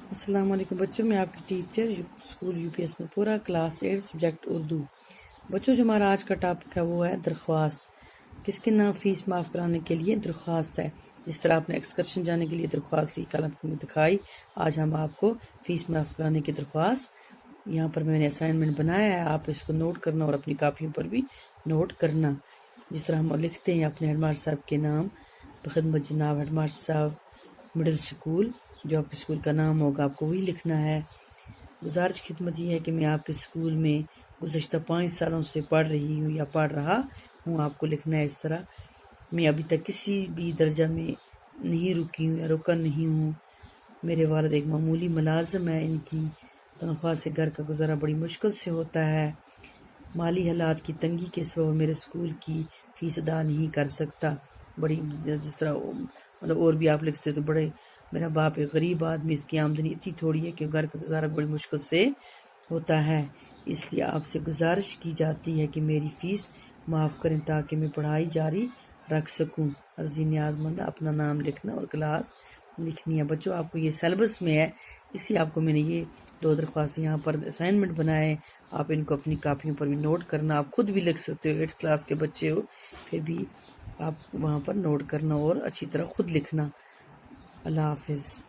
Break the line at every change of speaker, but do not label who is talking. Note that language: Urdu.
السلام علیکم بچوں، میں آپ کی teacher school U P S نپورہ کلاس 8 سبجیکٹ اردو۔ بچوں، جو ہمارا آج کا ٹاپک ہے وہ ہے درخواست۔ کس کے نام فیس معاف کرانے کے لیے درخواست ہے؟ جس طرح آپ نے ایکسکرشن جانے کے لیے درخواست لی، کل آپ کو دکھائی، آج ہم آپ کو فیس معاف کرانے کی درخواست، یہاں پر میں نے اسائنمنٹ بنایا ہے، آپ اس کو نوٹ کرنا اور اپنی کاپیوں پر بھی نوٹ کرنا۔ جس طرح ہم لکھتے ہیں اپنے ہیڈ ماسٹر صاحب کے نام بخدمت جناب ہیڈ ماسٹر صاحب مڈل اسکول، جو آپ کے اسکول کا نام ہوگا آپ کو وہی لکھنا ہے۔ گزارش خدمت یہ ہے کہ میں آپ کے اسکول میں گزشتہ 5 سالوں سے پڑھ رہی ہوں یا پڑھ رہا ہوں، آپ کو لکھنا ہے اس طرح۔ میں ابھی تک کسی بھی درجہ میں نہیں رکی ہوں یا رکا نہیں ہوں۔ میرے والد ایک معمولی ملازم ہے، ان کی تنخواہ سے گھر کا گزارا بڑی مشکل سے ہوتا ہے۔ مالی حالات کی تنگی کے سبب میرے اسکول کی فیس ادا نہیں کر سکتا۔ بڑی جس طرح مطلب اور بھی آپ لکھتے تو بڑے، میرا باپ ایک غریب آدمی، اس کی آمدنی اتنی تھوڑی ہے کہ گھر کا گزارا بڑی مشکل سے ہوتا ہے، اس لیے آپ سے گزارش کی جاتی ہے کہ میری فیس معاف کریں تاکہ میں پڑھائی جاری رکھ سکوں۔ عرضی نیاز مند اپنا نام لکھنا اور کلاس لکھنی ہے۔ بچوں، آپ کو یہ سیلیبس میں ہے، اس لیے آپ کو میں نے یہ 2 درخواستیں یہاں پر اسائنمنٹ بنائے، آپ ان کو اپنی کاپیوں پر بھی نوٹ کرنا۔ آپ خود بھی لکھ سکتے ہو، 8 کلاس کے بچے ہو، پھر بھی آپ وہاں پر نوٹ کرنا اور اچھی طرح خود لکھنا۔ اللہ حافظ۔